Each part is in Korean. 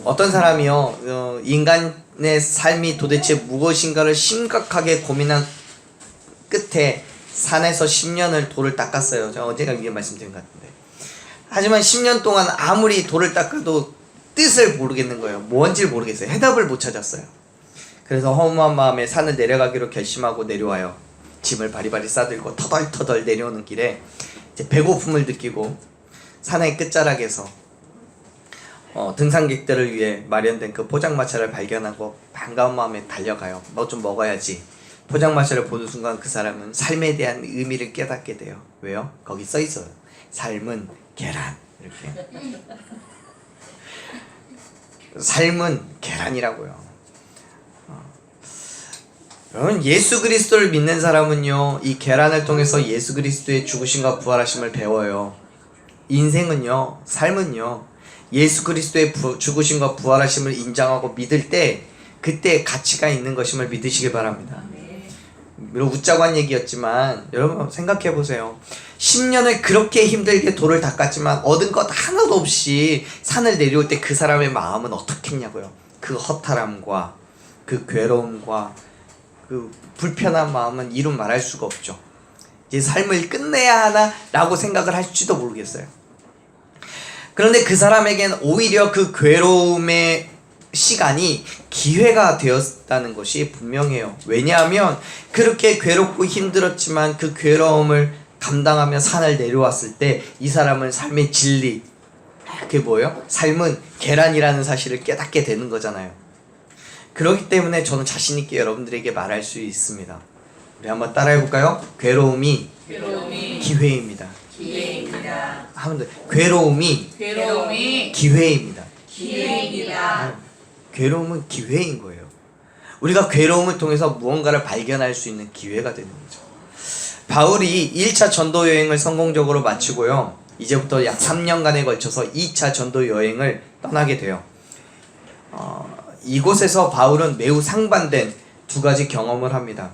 어떤 사람이요, 인간의 삶이 도대체 무엇인가를 심각하게 고민한 끝에 산에서 10년을 돌을 닦았어요. 제가 어제가 위에 말씀드린 것 같은데. 하지만 10년 동안 아무리 돌을 닦아도 뜻을 모르겠는 거예요. 뭔지 모르겠어요. 해답을 못 찾았어요. 그래서 허무한 마음에 산을 내려가기로 결심하고 내려와요. 짐을 바리바리 싸들고 터덜터덜 내려오는 길에 이제 배고픔을 느끼고 산의 끝자락에서 등산객들을 위해 마련된 그 포장마차를 발견하고 반가운 마음에 달려가요. 뭐 좀 먹어야지. 포장마차를 보는 순간 그 사람은 삶에 대한 의미를 깨닫게 돼요. 왜요? 거기 써 있어요. 삶은 계란. 이렇게. 삶은 계란이라고요. 여러분, 예수 그리스도를 믿는 사람은요, 이 계란을 통해서 예수 그리스도의 죽으심과 부활하심을 배워요. 인생은요, 삶은요, 예수 그리스도의 죽으심과 부활하심을 인정하고 믿을 때 그때 가치가 있는 것임을 믿으시기 바랍니다. 웃자고 한 얘기였지만 여러분 생각해 보세요. 10년을 그렇게 힘들게 돌을 닦았지만 얻은 것 하나도 없이 산을 내려올 때 그 사람의 마음은 어떻겠냐고요. 그 허탈함과 그 괴로움과 그 불편한 마음은 이루 말할 수가 없죠. 이제 삶을 끝내야 하나 라고 생각을 할지도 모르겠어요. 그런데 그 사람에겐 오히려 그 괴로움의 시간이 기회가 되었다는 것이 분명해요. 왜냐하면 그렇게 괴롭고 힘들었지만 그 괴로움을 감당하며 산을 내려왔을 때 이 사람은 삶의 진리, 그게 뭐예요? 삶은 계란이라는 사실을 깨닫게 되는 거잖아요. 그렇기 때문에 저는 자신 있게 여러분들에게 말할 수 있습니다. 우리 한번 따라해볼까요? 괴로움이 기회입니다. 하면 돼. 괴로움이 기회입니다. 괴로움은 기회인 거예요. 우리가 괴로움을 통해서 무언가를 발견할 수 있는 기회가 되는 거죠. 바울이 1차 전도 여행을 성공적으로 마치고요, 이제부터 약 3년간에 걸쳐서 2차 전도 여행을 떠나게 돼요. 이곳에서 바울은 매우 상반된 두 가지 경험을 합니다.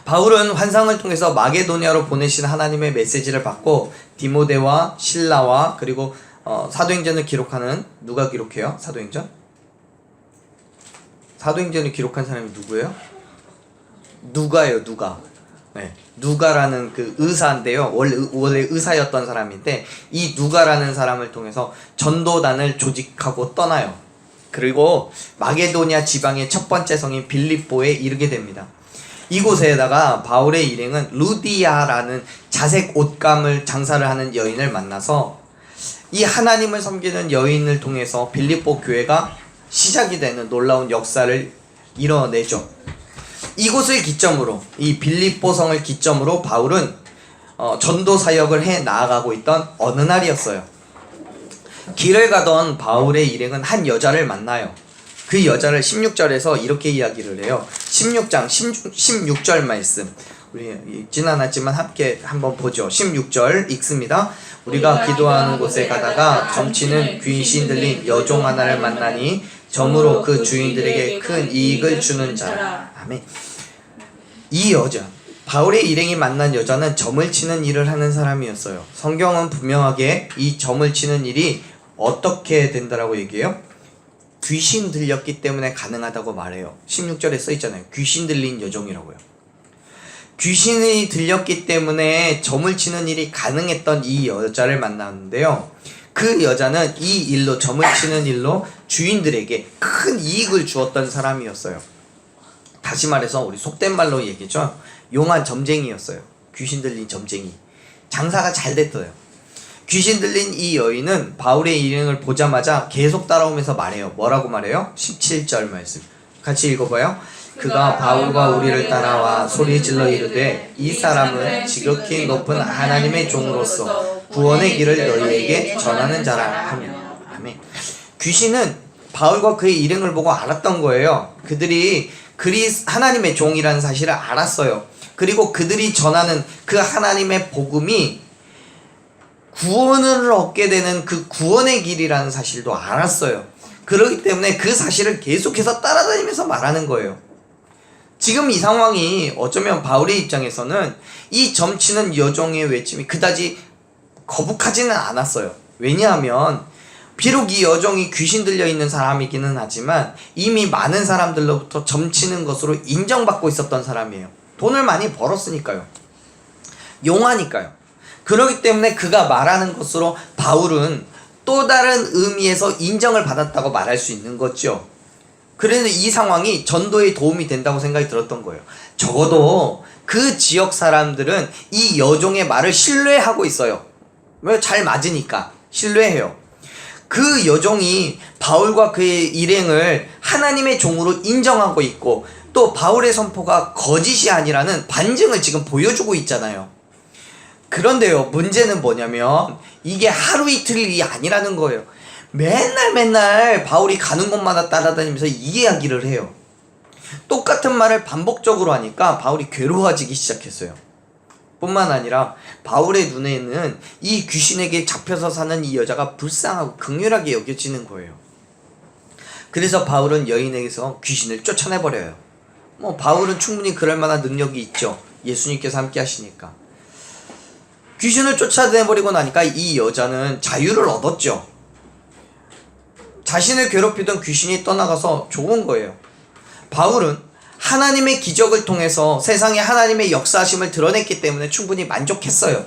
바울은 환상을 통해서 마게도니아로 보내신 하나님의 메시지를 받고 디모데와 실라와 그리고 사도행전을 기록하는, 누가 기록해요? 사도행전을 기록한 사람이 누구예요? 누가예요. 누가. 네, 누가라는 그 의사인데요. 원래 의사였던 사람인데 이 누가라는 사람을 통해서 전도단을 조직하고 떠나요. 그리고 마게도니아 지방의 첫 번째 성인 빌립보에 이르게 됩니다. 이곳에다가 바울의 일행은 루디아라는 자색 옷감을 장사를 하는 여인을 만나서 이 하나님을 섬기는 여인을 통해서 빌립보 교회가 시작이 되는 놀라운 역사를 이뤄내죠. 이곳을 기점으로, 이 빌립보성을 기점으로 바울은 전도 사역을 해 나아가고 있던 어느 날이었어요. 길을 가던 바울의 일행은 한 여자를 만나요. 그 여자를 16절에서 이렇게 이야기를 해요. 16장 16절 말씀, 우리 읽진 않았지만 함께 한번 보죠. 16절 읽습니다. 우리가 기도하는 곳에 가다가 점치는 귀신 들린 여종 하나를 만나니 점으로 그 주인들에게 큰 이익을 주는 자라. 아멘. 이 여자, 바울의 일행이 만난 여자는 점을 치는 일을 하는 사람이었어요. 성경은 분명하게 이 점을 치는 일이 어떻게 된다라고 얘기해요? 귀신 들렸기 때문에 가능하다고 말해요. 16절에 써있잖아요. 귀신 들린 여종이라고요. 귀신이 들렸기 때문에 점을 치는 일이 가능했던 이 여자를 만났는데요, 그 여자는 이 일로, 점을 치는 일로 주인들에게 큰 이익을 주었던 사람이었어요. 다시 말해서 우리 속된 말로 얘기죠. 용한 점쟁이였어요. 귀신 들린 점쟁이. 장사가 잘 됐어요. 귀신 들린 이 여인은 바울의 일행을 보자마자 계속 따라오면서 말해요. 뭐라고 말해요? 17절 말씀 같이 읽어봐요. 그가 바울과 우리를 따라와 소리질러 이르되 이 사람은 지극히 높은 하나님의 종으로서 구원의 길을 너희에게 전하는 자라 하며. 아멘. 귀신은 바울과 그의 일행을 보고 알았던 거예요. 그들이 하나님의 종이라는 사실을 알았어요. 그리고 그들이 전하는 그 하나님의 복음이 구원을 얻게 되는 그 구원의 길이라는 사실도 알았어요. 그렇기 때문에 그 사실을 계속해서 따라다니면서 말하는 거예요. 지금 이 상황이 어쩌면 바울의 입장에서는 이 점치는 여종의 외침이 그다지 거북하지는 않았어요. 왜냐하면 비록 이 여종이 귀신 들려있는 사람이기는 하지만 이미 많은 사람들로부터 점치는 것으로 인정받고 있었던 사람이에요. 돈을 많이 벌었으니까요. 용하니까요. 그렇기 때문에 그가 말하는 것으로 바울은 또 다른 의미에서 인정을 받았다고 말할 수 있는 거죠. 그래서 이 상황이 전도에 도움이 된다고 생각이 들었던 거예요. 적어도 그 지역 사람들은 이 여종의 말을 신뢰하고 있어요. 왜? 잘 맞으니까 신뢰해요. 그 여종이 바울과 그의 일행을 하나님의 종으로 인정하고 있고 또 바울의 선포가 거짓이 아니라는 반증을 지금 보여주고 있잖아요. 그런데요, 문제는 뭐냐면 이게 하루 이틀 일이 아니라는 거예요. 맨날 바울이 가는 곳마다 따라다니면서 이 이야기를 해요. 똑같은 말을 반복적으로 하니까 바울이 괴로워지기 시작했어요. 뿐만 아니라 바울의 눈에는 이 귀신에게 잡혀서 사는 이 여자가 불쌍하고 극렬하게 여겨지는 거예요. 그래서 바울은 여인에게서 귀신을 쫓아내버려요. 바울은 충분히 그럴 만한 능력이 있죠. 예수님께서 함께 하시니까. 귀신을 쫓아내버리고 나니까 이 여자는 자유를 얻었죠. 자신을 괴롭히던 귀신이 떠나가서 좋은 거예요. 바울은 하나님의 기적을 통해서 세상에 하나님의 역사하심을 드러냈기 때문에 충분히 만족했어요.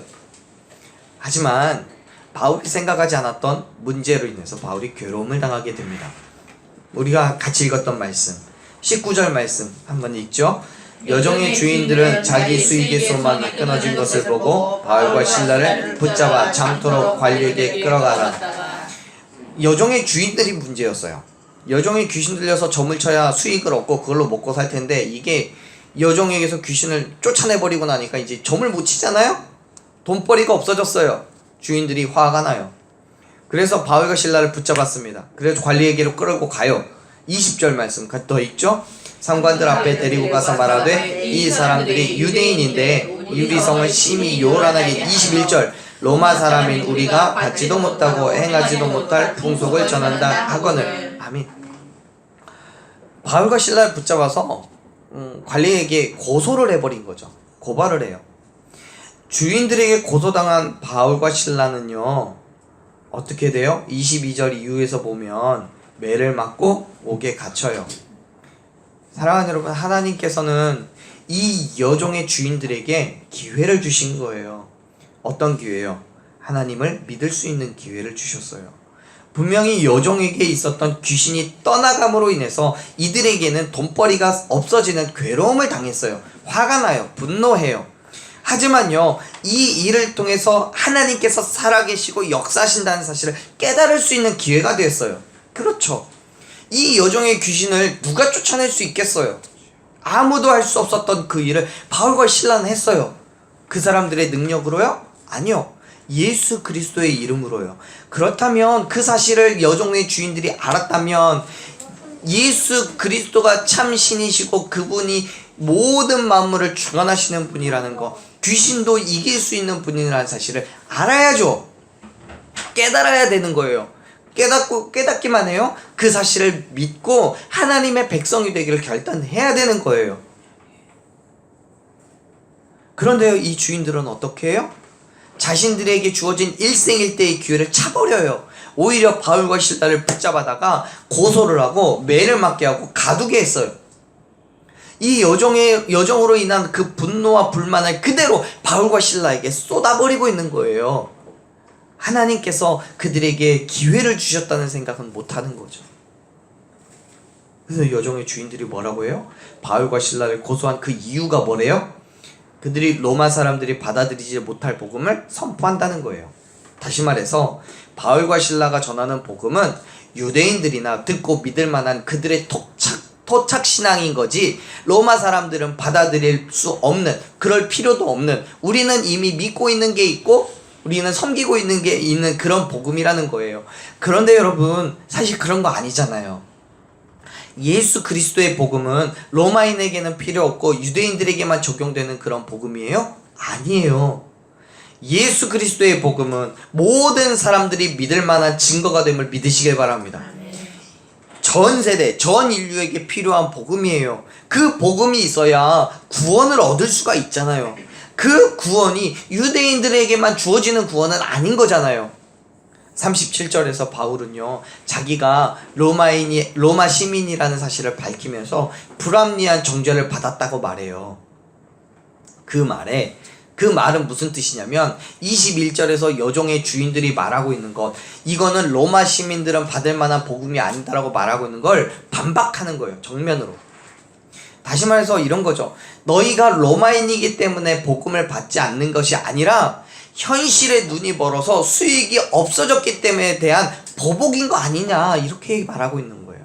하지만 바울이 생각하지 않았던 문제로 인해서 바울이 괴로움을 당하게 됩니다. 우리가 같이 읽었던 말씀 19절 말씀 한번 읽죠. 여종의 주인들은 자기 수익의 소망이 끊어진 것을 보고 바울과 실라를 붙잡아 장터로 관리에게 끌어가라. 여종의 주인들이 문제였어요. 여종이 귀신 들려서 점을 쳐야 수익을 얻고 그걸로 먹고 살 텐데 이게 여종에게서 귀신을 쫓아내버리고 나니까 이제 점을 못 치잖아요? 돈벌이가 없어졌어요. 주인들이 화가 나요. 그래서 바울과 실라를 붙잡았습니다. 그래서 관리에게로 끌고 가요. 20절 말씀 더 읽죠? 상관들 앞에 데리고 가서 말하되 이 사람들이 유대인인데 유리성을 심히 요란하게 21절 로마 사람인 우리가 받지도 못하고 행하지도 못할 풍속을 전한다 하거늘. 아멘. 바울과 실라를 붙잡아서 관리에게 고소를 해버린 거죠. 고발을 해요. 주인들에게 고소당한 바울과 실라는요 어떻게 돼요? 22절 이후에서 보면 매를 맞고 옥에 갇혀요. 사랑하는 여러분, 하나님께서는 이 여종의 주인들에게 기회를 주신 거예요. 어떤 기회요? 하나님을 믿을 수 있는 기회를 주셨어요. 분명히 여종에게 있었던 귀신이 떠나감으로 인해서 이들에게는 돈벌이가 없어지는 괴로움을 당했어요. 화가 나요. 분노해요. 하지만요, 이 일을 통해서 하나님께서 살아계시고 역사하신다는 사실을 깨달을 수 있는 기회가 되었어요. 그렇죠. 이 여종의 귀신을 누가 쫓아낼 수 있겠어요? 아무도 할 수 없었던 그 일을 바울과 실라는 했어요. 그 사람들의 능력으로요? 아니요. 예수 그리스도의 이름으로요. 그렇다면 그 사실을 여종의 주인들이 알았다면 예수 그리스도가 참 신이시고 그분이 모든 만물을 주관하시는 분이라는 거, 귀신도 이길 수 있는 분이라는 사실을 알아야죠. 깨달아야 되는 거예요. 깨닫기만 해요? 그 사실을 믿고 하나님의 백성이 되기를 결단해야 되는 거예요. 그런데요, 이 주인들은 어떻게 해요? 자신들에게 주어진 일생일대의 기회를 차버려요. 오히려 바울과 실라를 붙잡아다가 고소를 하고 매를 맞게 하고 가두게 했어요. 이 여종으로 인한 그 분노와 불만을 그대로 바울과 실라에게 쏟아버리고 있는 거예요. 하나님께서 그들에게 기회를 주셨다는 생각은 못하는 거죠. 그래서 여종의 주인들이 뭐라고 해요? 바울과 실라를 고소한 그 이유가 뭐래요? 그들이 로마 사람들이 받아들이지 못할 복음을 선포한다는 거예요. 다시 말해서 바울과 실라가 전하는 복음은 유대인들이나 듣고 믿을 만한 그들의 토착 신앙인 거지, 로마 사람들은 받아들일 수 없는, 그럴 필요도 없는, 우리는 이미 믿고 있는 게 있고 우리는 섬기고 있는 게 있는 그런 복음이라는 거예요. 그런데 여러분, 사실 그런 거 아니잖아요. 예수 그리스도의 복음은 로마인에게는 필요 없고 유대인들에게만 적용되는 그런 복음이에요? 아니에요. 예수 그리스도의 복음은 모든 사람들이 믿을 만한 증거가 됨을 믿으시길 바랍니다. 전 세대, 전 인류에게 필요한 복음이에요. 그 복음이 있어야 구원을 얻을 수가 있잖아요. 그 구원이 유대인들에게만 주어지는 구원은 아닌 거잖아요. 37절에서 바울은요, 자기가 로마 시민이라는 사실을 밝히면서 불합리한 정죄를 받았다고 말해요. 그 말은 무슨 뜻이냐면 21절에서 여종의 주인들이 말하고 있는 것, 이거는 로마 시민들은 받을 만한 복음이 아니다라고 말하고 있는 걸 반박하는 거예요. 정면으로. 다시 말해서 이런 거죠. 너희가 로마인이기 때문에 복음을 받지 않는 것이 아니라 현실에 눈이 멀어서 수익이 없어졌기 때문에 대한 보복인 거 아니냐, 이렇게 말하고 있는 거예요.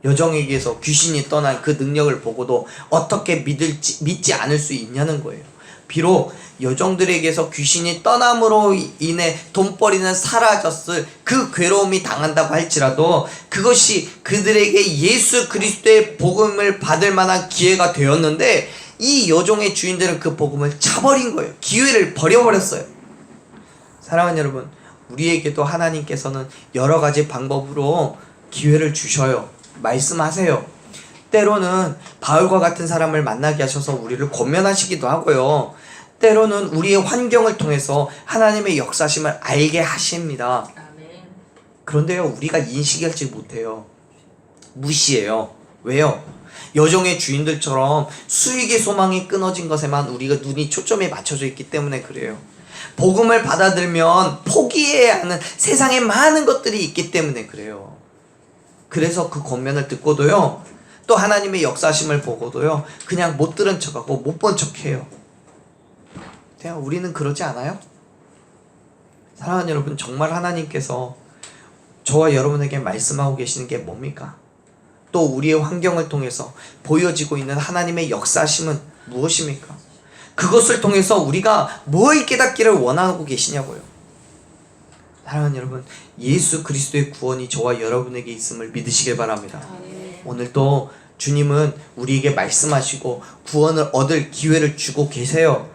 여종에게서 귀신이 떠난 그 능력을 보고도 어떻게 믿지 않을 수 있냐는 거예요. 비록 여종들에게서 귀신이 떠남으로 인해 돈벌이는 사라졌을 그 괴로움이 당한다고 할지라도 그것이 그들에게 예수 그리스도의 복음을 받을 만한 기회가 되었는데, 이 여종의 주인들은 그 복음을 차버린 거예요. 기회를 버려버렸어요. 사랑하는 여러분, 우리에게도 하나님께서는 여러 가지 방법으로 기회를 주셔요. 말씀하세요. 때로는 바울과 같은 사람을 만나게 하셔서 우리를 권면하시기도 하고요. 때로는 우리의 환경을 통해서 하나님의 역사심을 알게 하십니다. 그런데요, 우리가 인식하지 못해요. 무시해요. 왜요? 여종의 주인들처럼 수익의 소망이 끊어진 것에만 우리가 눈이 초점이 맞춰져 있기 때문에 그래요. 복음을 받아들면 포기해야 하는 세상에 많은 것들이 있기 때문에 그래요. 그래서 그 권면을 듣고도요, 또 하나님의 역사심을 보고도요, 그냥 못 들은 척하고 못 본 척해요. 우리는 그러지 않아요? 사랑하는 여러분, 정말 하나님께서 저와 여러분에게 말씀하고 계시는 게 뭡니까? 또 우리의 환경을 통해서 보여지고 있는 하나님의 역사심은 무엇입니까? 그것을 통해서 우리가 뭘 깨닫기를 원하고 계시냐고요. 사랑하는 여러분, 예수 그리스도의 구원이 저와 여러분에게 있음을 믿으시길 바랍니다. 오늘도 주님은 우리에게 말씀하시고 구원을 얻을 기회를 주고 계세요.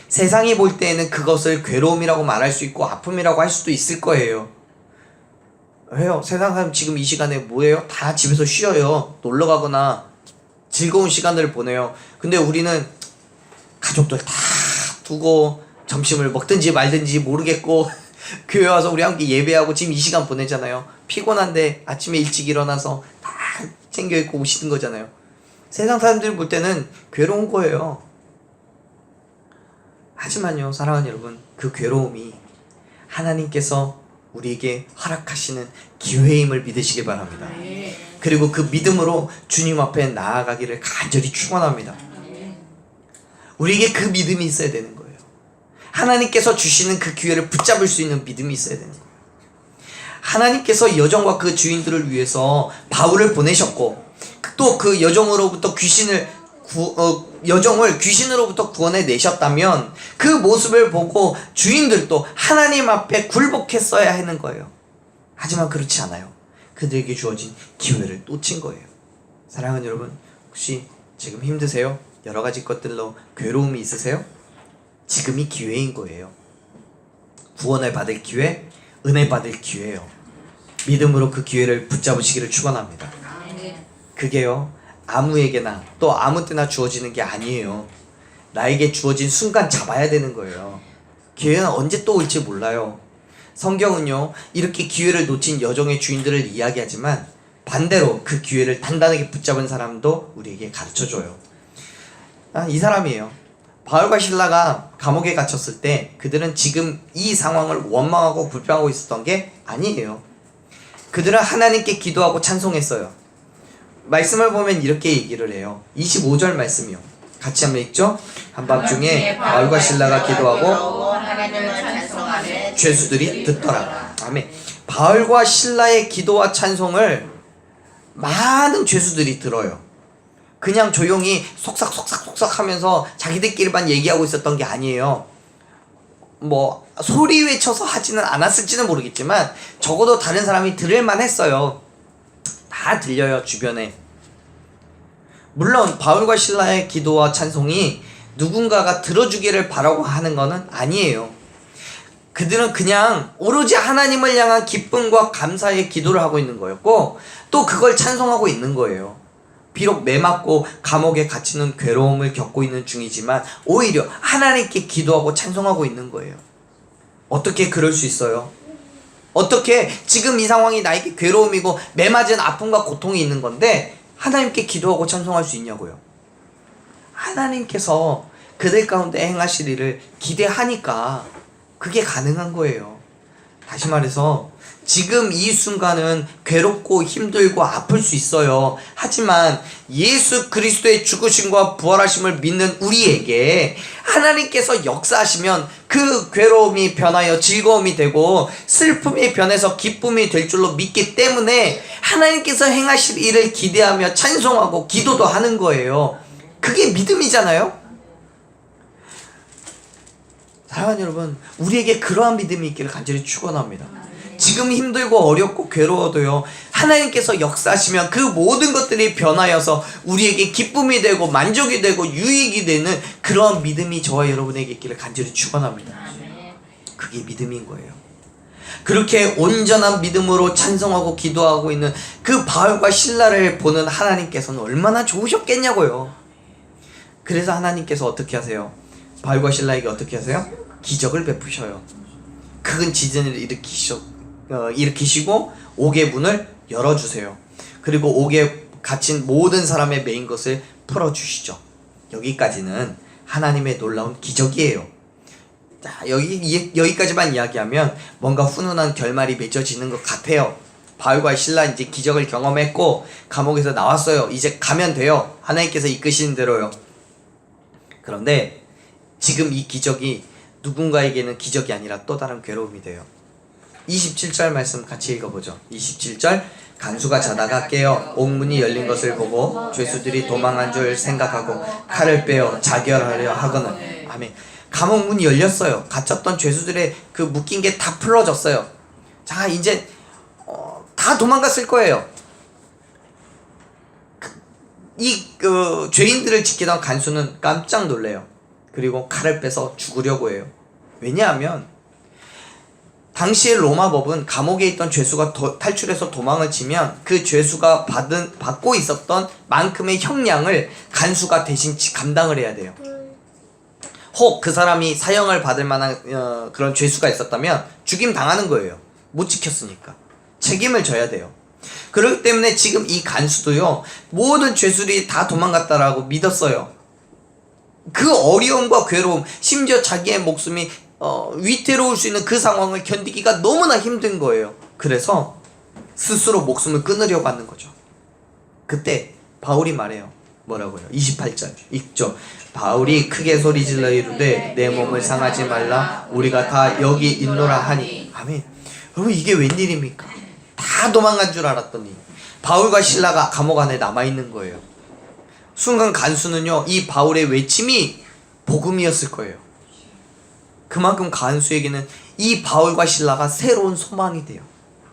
세상이 볼 때에는 그것을 괴로움이라고 말할 수 있고 아픔이라고 할 수도 있을 거예요. 왜요? 세상 사람 지금 이 시간에 뭐예요? 다 집에서 쉬어요. 놀러 가거나 즐거운 시간들을 보내요. 근데 우리는 가족들 다 두고 점심을 먹든지 말든지 모르겠고 교회 와서 우리 함께 예배하고 지금 이 시간 보내잖아요. 피곤한데 아침에 일찍 일어나서 다 챙겨 입고 오시는 거잖아요. 세상 사람들이 볼 때는 괴로운 거예요. 하지만요, 사랑하는 여러분, 그 괴로움이 하나님께서 우리에게 허락하시는 기회임을 믿으시기 바랍니다. 그리고 그 믿음으로 주님 앞에 나아가기를 간절히 축원합니다. 우리에게 그 믿음이 있어야 되는 거예요. 하나님께서 주시는 그 기회를 붙잡을 수 있는 믿음이 있어야 되는 거예요. 하나님께서 여종과 그 주인들을 위해서 바울을 보내셨고, 또 그 여종으로부터 여종을 귀신으로부터 구원해 내셨다면 그 모습을 보고 주인들도 하나님 앞에 굴복했어야 하는 거예요. 하지만 그렇지 않아요. 그들에게 주어진 기회를 놓친 거예요. 사랑하는 여러분, 혹시 지금 힘드세요? 여러 가지 것들로 괴로움이 있으세요? 지금이 기회인 거예요. 구원을 받을 기회, 은혜 받을 기회예요. 믿음으로 그 기회를 붙잡으시기를 축원합니다. 그게요, 아무에게나 또 아무 때나 주어지는 게 아니에요. 나에게 주어진 순간 잡아야 되는 거예요. 기회는 언제 또 올지 몰라요. 성경은요, 이렇게 기회를 놓친 여종의 주인들을 이야기하지만 반대로 그 기회를 단단하게 붙잡은 사람도 우리에게 가르쳐줘요. 이 사람이에요. 바울과 실라가 감옥에 갇혔을 때 그들은 지금 이 상황을 원망하고 불평하고 있었던 게 아니에요. 그들은 하나님께 기도하고 찬송했어요. 말씀을 보면 이렇게 얘기를 해요. 25절 말씀이요. 같이 한번 읽죠? 한밤중에 바울과 실라가 기도하고 하나님을 찬송하며 죄수들이 듣더라. 아멘. 바울과 실라의 기도와 찬송을 많은 죄수들이 들어요. 그냥 조용히 속삭 하면서 자기들끼리만 얘기하고 있었던 게 아니에요. 뭐 소리 외쳐서 하지는 않았을지는 모르겠지만 적어도 다른 사람이 들을만 했어요. 다 들려요, 주변에. 물론 바울과 실라의 기도와 찬송이 누군가가 들어주기를 바라고 하는 것은 아니에요. 그들은 그냥 오로지 하나님을 향한 기쁨과 감사의 기도를 하고 있는 거였고 또 그걸 찬송하고 있는 거예요. 비록 매맞고 감옥에 갇히는 괴로움을 겪고 있는 중이지만 오히려 하나님께 기도하고 찬송하고 있는 거예요. 어떻게 그럴 수 있어요? 어떻게 지금 이 상황이 나에게 괴로움이고 매맞은 아픔과 고통이 있는 건데 하나님께 기도하고 찬송할 수 있냐고요. 하나님께서 그들 가운데 행하실 일을 기대하니까 그게 가능한 거예요. 다시 말해서 지금 이 순간은 괴롭고 힘들고 아플 수 있어요. 하지만 예수 그리스도의 죽으심과 부활하심을 믿는 우리에게 하나님께서 역사하시면 그 괴로움이 변하여 즐거움이 되고 슬픔이 변해서 기쁨이 될 줄로 믿기 때문에 하나님께서 행하실 일을 기대하며 찬송하고 기도도 하는 거예요. 그게 믿음이잖아요. 사랑하는 여러분, 우리에게 그러한 믿음이 있기를 간절히 축원합니다. 지금 힘들고 어렵고 괴로워도요, 하나님께서 역사하시면 그 모든 것들이 변하여서 우리에게 기쁨이 되고 만족이 되고 유익이 되는 그런 믿음이 저와 여러분에게 있기를 간절히 축원합니다. 그게 믿음인 거예요. 그렇게 온전한 믿음으로 찬송하고 기도하고 있는 그 바울과 실라를 보는 하나님께서는 얼마나 좋으셨겠냐고요. 그래서 하나님께서 어떻게 하세요? 바울과 실라에게 어떻게 하세요? 기적을 베푸셔요. 큰 지진을 일으키시고 옥의 문을 열어주세요. 그리고 옥에 갇힌 모든 사람의 매인 것을 풀어주시죠. 여기까지는 하나님의 놀라운 기적이에요. 자, 여기까지만 이야기하면 뭔가 훈훈한 결말이 맺어지는 것 같아요. 바울과 실라 이제 기적을 경험했고 감옥에서 나왔어요. 이제 가면 돼요. 하나님께서 이끄시는 대로요. 그런데 지금 이 기적이 누군가에게는 기적이 아니라 또 다른 괴로움이 돼요. 27절 말씀 같이 읽어보죠. 27절 간수가 자다가 깨어 옥문이 열린 것을 보고 죄수들이 도망한 줄 생각하고 칼을 빼어 자결하려 하거늘. 아멘. 감옥 문이 열렸어요. 갇혔던 죄수들의 그 묶인 게 다 풀어졌어요. 자, 이제 다 도망갔을 거예요. 죄인들을 지키던 간수는 깜짝 놀래요. 그리고 칼을 빼서 죽으려고 해요. 왜냐하면 당시의 로마법은 감옥에 있던 죄수가 탈출해서 도망을 치면 그 죄수가 받고 있었던 만큼의 형량을 간수가 대신 감당을 해야 돼요. 혹 그 사람이 사형을 받을 만한 그런 죄수가 있었다면 죽임 당하는 거예요. 못 지켰으니까. 책임을 져야 돼요. 그렇기 때문에 지금 이 간수도요, 모든 죄수들이 다 도망갔다라고 믿었어요. 그 어려움과 괴로움, 심지어 자기의 목숨이 위태로울 수 있는 그 상황을 견디기가 너무나 힘든 거예요. 그래서 스스로 목숨을 끊으려고 하는 거죠. 그때 바울이 말해요. 뭐라고요? 28절 읽죠. 바울이 크게 소리질러 이르되 내 몸을 상하지 말라 우리가 다 여기 있노라 하니. 아멘. 여러분, 이게 웬일입니까? 다 도망간 줄 알았더니 바울과 실라가 감옥 안에 남아있는 거예요. 순간 간수는요, 이 바울의 외침이 복음이었을 거예요. 그만큼 간수에게는 이 바울과 실라가 새로운 소망이 돼요.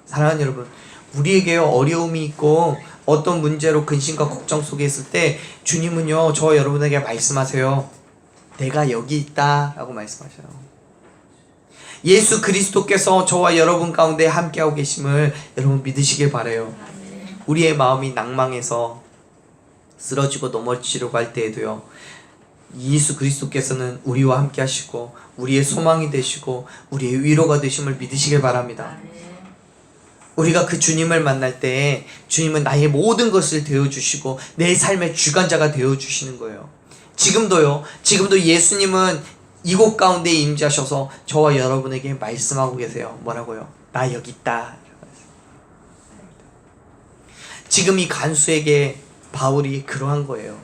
사랑하는 여러분, 우리에게요, 어려움이 있고 어떤 문제로 근심과 걱정 속에 있을 때 주님은요, 저와 여러분에게 말씀하세요. 내가 여기 있다 라고 말씀하셔요. 예수 그리스도께서 저와 여러분 가운데 함께하고 계심을 여러분 믿으시길 바라요. 우리의 마음이 낭망해서 쓰러지고 넘어지려고 할 때에도요, 예수 그리스도께서는 우리와 함께 하시고 우리의 소망이 되시고 우리의 위로가 되심을 믿으시길 바랍니다. 우리가 그 주님을 만날 때 주님은 나의 모든 것을 되어주시고 내 삶의 주관자가 되어주시는 거예요. 지금도 예수님은 이곳 가운데 임재하셔서 저와 여러분에게 말씀하고 계세요. 뭐라고요? 나 여기 있다. 지금 이 간수에게 바울이 그러한 거예요.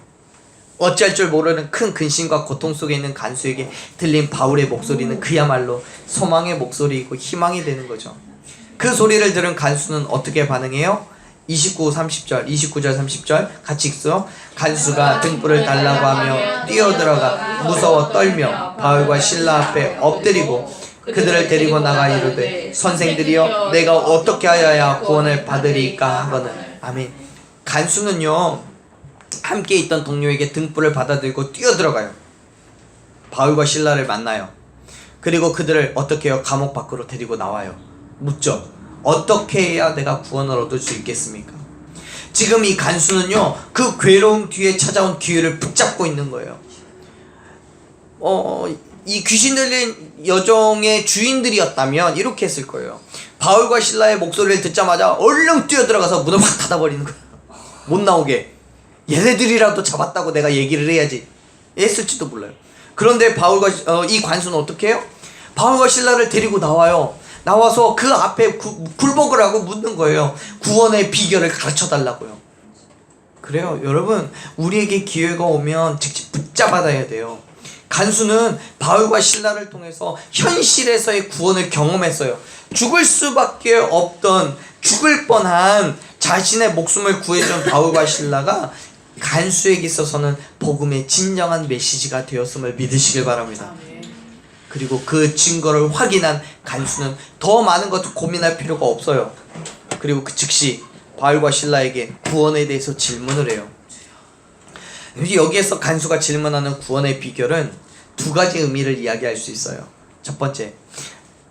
어찌할 줄 모르는 큰 근심과 고통 속에 있는 간수에게 들린 바울의 목소리는 그야말로 소망의 목소리이고 희망이 되는 거죠. 그 소리를 들은 간수는 어떻게 반응해요? 29절 30절 같이 읽죠. 간수가 등불을 달라고 하며 뛰어들어가 무서워 떨며 바울과 실라 앞에 엎드리고 그들을 데리고 나가 이르되 선생들이여 내가 어떻게 하여야 구원을 받으리까 하거늘. 아멘. 간수는요, 함께 있던 동료에게 등불을 받아들고 뛰어들어가요. 바울과 실라를 만나요. 그리고 그들을 어떻게 해요? 감옥 밖으로 데리고 나와요. 묻죠. 어떻게 해야 내가 구원을 얻을 수 있겠습니까? 지금 이 간수는요, 그 괴로움 뒤에 찾아온 기회를 붙잡고 있는 거예요. 이 귀신 들린 여종의 주인들이었다면 이렇게 했을 거예요. 바울과 실라의 목소리를 듣자마자 얼른 뛰어들어가서 문을 확 닫아버리는 거예요. 못 나오게. 얘네들이라도 잡았다고 내가 얘기를 해야지 했을지도 몰라요. 그런데 바울과 이 관수는 어떻게 해요? 바울과 실라를 데리고 나와요. 나와서 그 앞에 굴복을 하고 묻는 거예요. 구원의 비결을 가르쳐 달라고요. 그래요. 여러분, 우리에게 기회가 오면 즉시 붙잡아야 돼요. 간수는 바울과 실라를 통해서 현실에서의 구원을 경험했어요. 죽을 수밖에 없던, 죽을 뻔한 자신의 목숨을 구해준 바울과 실라가 간수에게 있어서는 복음의 진정한 메시지가 되었음을 믿으시길 바랍니다. 그리고 그 증거를 확인한 간수는 더 많은 것을 고민할 필요가 없어요. 그리고 그 즉시 바울과 실라에게 구원에 대해서 질문을 해요. 여기에서 간수가 질문하는 구원의 비결은 두 가지 의미를 이야기할 수 있어요. 첫 번째,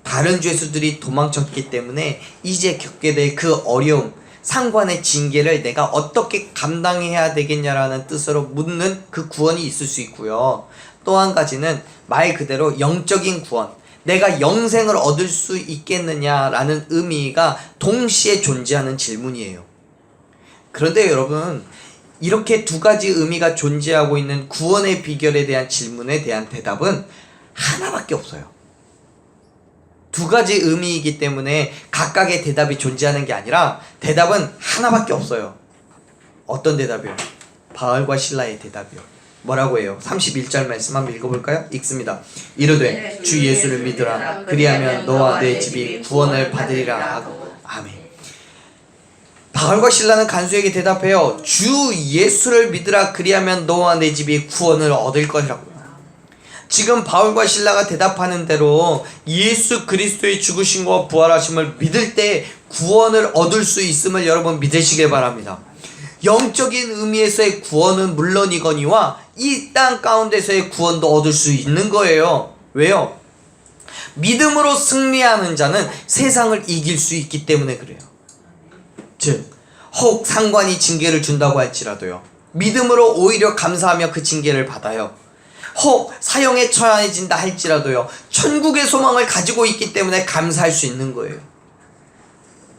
다른 죄수들이 도망쳤기 때문에 이제 겪게 될 그 어려움, 상관의 징계를 내가 어떻게 감당해야 되겠냐라는 뜻으로 묻는 그 구원이 있을 수 있고요. 또 한 가지는 말 그대로 영적인 구원, 내가 영생을 얻을 수 있겠느냐라는 의미가 동시에 존재하는 질문이에요. 그런데 여러분, 이렇게 두 가지 의미가 존재하고 있는 구원의 비결에 대한 질문에 대한 대답은 하나밖에 없어요. 두 가지 의미이기 때문에 각각의 대답이 존재하는 게 아니라 대답은 하나밖에 없어요. 어떤 대답이요? 바울과 실라의 대답이요. 뭐라고 해요? 31절 말씀 한번 읽어볼까요? 읽습니다. 이르되 주 예수를 믿으라. 그리하면 너와 내 집이 구원을 받으리라 하고. 아멘. 바울과 실라는 간수에게 대답해요. 주 예수를 믿으라. 그리하면 너와 내 집이 구원을 얻을 것이라고요. 지금 바울과 실라가 대답하는 대로 예수 그리스도의 죽으심과 부활하심을 믿을 때 구원을 얻을 수 있음을 여러분 믿으시길 바랍니다. 영적인 의미에서의 구원은 물론이거니와 이 땅 가운데서의 구원도 얻을 수 있는 거예요. 왜요? 믿음으로 승리하는 자는 세상을 이길 수 있기 때문에 그래요. 즉, 혹 상관이 징계를 준다고 할지라도요, 믿음으로 오히려 감사하며 그 징계를 받아요. 혹 사형에 처해진다 할지라도요, 천국의 소망을 가지고 있기 때문에 감사할 수 있는 거예요.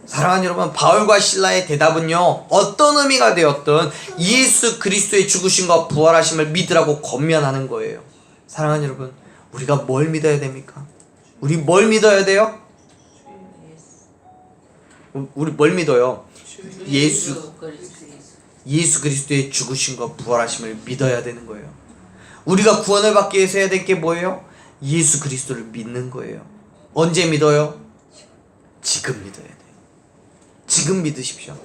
사랑하는 여러분, 바울과 실라의 대답은요, 어떤 의미가 되었든 예수 그리스도의 죽으심과 부활하심을 믿으라고 권면하는 거예요. 사랑하는 여러분, 우리가 뭘 믿어야 됩니까? 우리 뭘 믿어야 돼요? 우리 뭘 믿어요? 예수 그리스도의 죽으심과 부활하심을 믿어야 되는 거예요. 우리가 구원을 받기 위해서 해야 될 게 뭐예요? 예수 그리스도를 믿는 거예요. 언제 믿어요? 지금 믿어야 돼요. 지금 믿으십시오.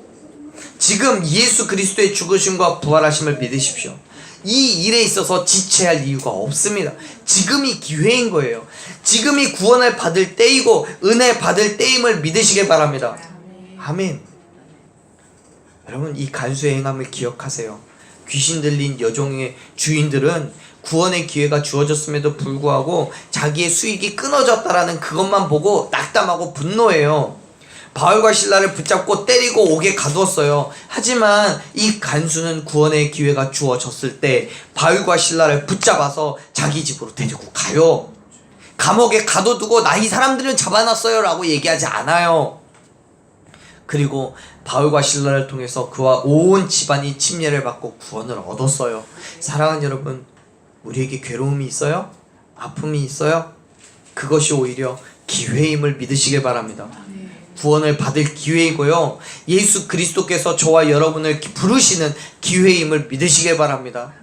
지금 예수 그리스도의 죽으심과 부활하심을 믿으십시오. 이 일에 있어서 지체할 이유가 없습니다. 지금이 기회인 거예요. 지금이 구원을 받을 때이고 은혜 받을 때임을 믿으시길 바랍니다. 아멘. 여러분, 이 간수의 행함을 기억하세요. 귀신 들린 여종의 주인들은 구원의 기회가 주어졌음에도 불구하고 자기의 수익이 끊어졌다라는 그것만 보고 낙담하고 분노해요. 바울과 실라를 붙잡고 때리고 옥에 가두었어요. 하지만 이 간수는 구원의 기회가 주어졌을 때 바울과 실라를 붙잡아서 자기 집으로 데리고 가요. 감옥에 가둬두고 나 이 사람들은 잡아놨어요 라고 얘기하지 않아요. 그리고 바울과 실라를 통해서 그와 온 집안이 침례를 받고 구원을 얻었어요. 사랑하는 여러분, 우리에게 괴로움이 있어요? 아픔이 있어요? 그것이 오히려 기회임을 믿으시길 바랍니다. 구원을 받을 기회이고요, 예수 그리스도께서 저와 여러분을 부르시는 기회임을 믿으시길 바랍니다.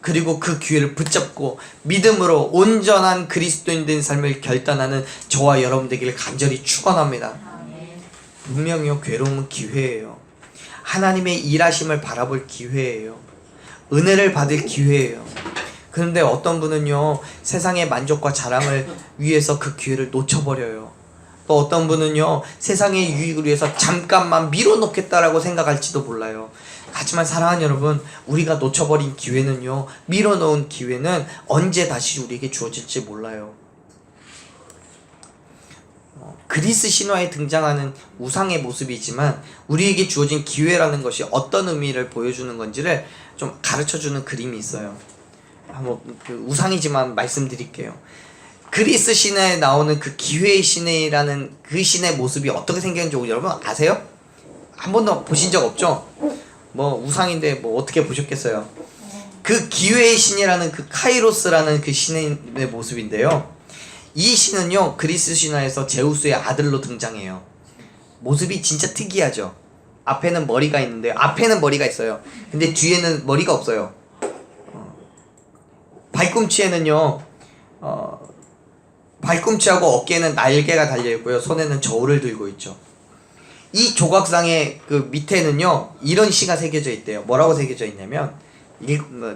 그리고 그 기회를 붙잡고 믿음으로 온전한 그리스도인 된 삶을 결단하는 저와 여러분 되기를 간절히 축원합니다. 분명히요, 괴로움은 기회예요. 하나님의 일하심을 바라볼 기회예요. 은혜를 받을 기회예요. 그런데 어떤 분은요, 세상의 만족과 자랑을 위해서 그 기회를 놓쳐버려요. 또 어떤 분은요, 세상의 유익을 위해서 잠깐만 밀어놓겠다라고 생각할지도 몰라요. 하지만 사랑하는 여러분, 우리가 놓쳐버린 기회는요, 밀어놓은 기회는 언제 다시 우리에게 주어질지 몰라요. 그리스 신화에 등장하는 우상의 모습이지만 우리에게 주어진 기회라는 것이 어떤 의미를 보여주는 건지를 좀 가르쳐주는 그림이 있어요. 한번 그 우상이지만 말씀드릴게요. 그리스 신화에 나오는 그 기회의 신이라는 그 신의 모습이 어떻게 생겼는지 여러분 아세요? 한 번도 보신 적 없죠? 뭐 우상인데 뭐 어떻게 보셨겠어요? 그 기회의 신이라는 그 카이로스라는 그 신의 모습인데요. 이 신은요 그리스 신화에서 제우스의 아들로 등장해요. 모습이 진짜 특이하죠. 앞에는 머리가 있는데 앞에는 머리가 있어요. 근데 뒤에는 머리가 없어요. 발꿈치에는요 발꿈치하고 어깨에는 날개가 달려있고요. 손에는 저울을 들고 있죠. 이 조각상의 그 밑에는요 이런 시가 새겨져 있대요. 뭐라고 새겨져 있냐면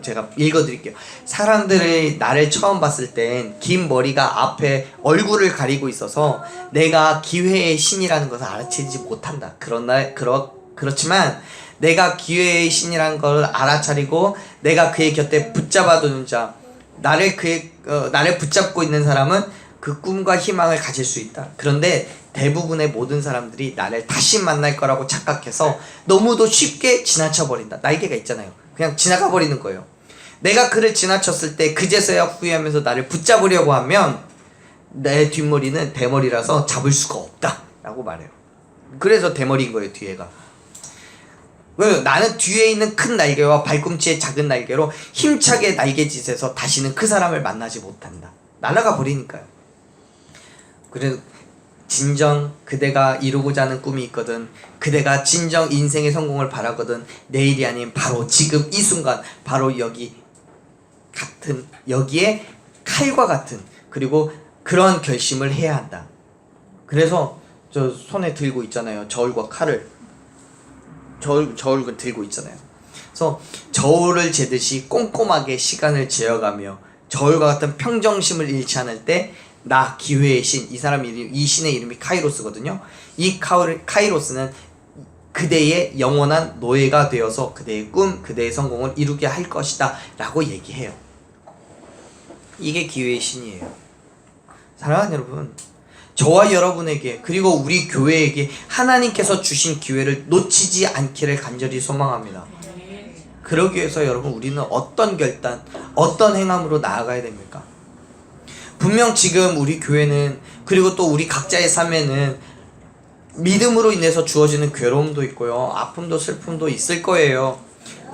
제가 읽어드릴게요. 사람들이 나를 처음 봤을 땐 긴 머리가 앞에 얼굴을 가리고 있어서 내가 기회의 신이라는 것을 알아채지 못한다. 그렇지만 내가 기회의 신이라는 걸 알아차리고 내가 그의 곁에 붙잡아두는 자, 나를 붙잡고 있는 사람은 그 꿈과 희망을 가질 수 있다. 그런데 대부분의 모든 사람들이 나를 다시 만날 거라고 착각해서 너무도 쉽게 지나쳐버린다. 날개가 있잖아요. 그냥 지나가 버리는 거예요. 내가 그를 지나쳤을 때 그제서야 후회하면서 나를 붙잡으려고 하면 내 뒷머리는 대머리라서 잡을 수가 없다 라고 말해요. 그래서 대머리인 거예요. 뒤에가. 왜요? 나는 뒤에 있는 큰 날개와 발꿈치의 작은 날개로 힘차게 날개짓에서 다시는 그 사람을 만나지 못한다. 날아가 버리니까요. 그래서 진정 그대가 이루고자 하는 꿈이 있거든, 그대가 진정 인생의 성공을 바라거든, 내일이 아닌 바로 지금 이 순간, 바로 여기에 칼과 같은 그리고 그런 결심을 해야 한다. 그래서 저 손에 들고 있잖아요. 저울과 칼을. 저울 들고 있잖아요. 그래서 저울을 재듯이 꼼꼼하게 시간을 재어가며 저울과 같은 평정심을 잃지 않을 때 나 기회의 신, 이 신의 이름이 카이로스거든요. 이 카이로스는 그대의 영원한 노예가 되어서 그대의 꿈, 그대의 성공을 이루게 할 것이다 라고 얘기해요. 이게 기회의 신이에요. 사랑하는 여러분, 저와 여러분에게 그리고 우리 교회에게 하나님께서 주신 기회를 놓치지 않기를 간절히 소망합니다. 그러기 위해서 여러분 우리는 어떤 결단, 어떤 행함으로 나아가야 됩니까? 분명 지금 우리 교회는 그리고 또 우리 각자의 삶에는 믿음으로 인해서 주어지는 괴로움도 있고요, 아픔도 슬픔도 있을 거예요.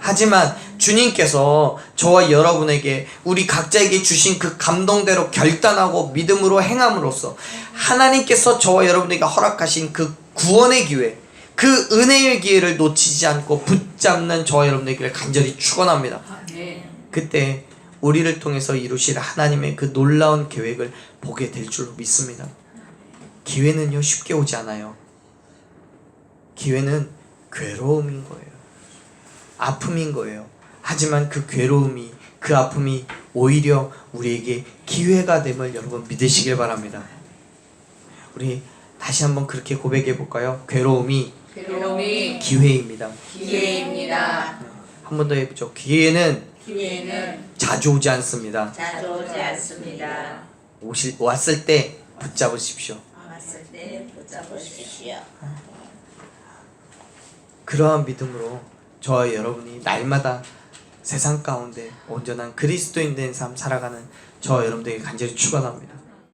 하지만 주님께서 저와 여러분에게 우리 각자에게 주신 그 감동대로 결단하고 믿음으로 행함으로써 하나님께서 저와 여러분에게 허락하신 그 구원의 기회, 그 은혜의 기회를 놓치지 않고 붙잡는 저와 여러분에게 간절히 축원합니다. 그때 우리를 통해서 이루실 하나님의 그 놀라운 계획을 보게 될 줄로 믿습니다. 기회는요 쉽게 오지 않아요. 기회는 괴로움인 거예요. 아픔인 거예요. 하지만 그 괴로움이, 그 아픔이 오히려 우리에게 기회가 됨을 여러분 믿으시길 바랍니다. 우리 다시 한번 그렇게 고백해 볼까요? 괴로움이 기회입니다. 한 번 더 해보죠. 기회는 자주 오지 않습니다. 왔을 때 붙잡으십시오. 그러한 믿음으로 저와 여러분이 날마다 세상 가운데 온전한 그리스도인 된 삶 살아가는 저와 여러분들에게 간절히 축원합니다.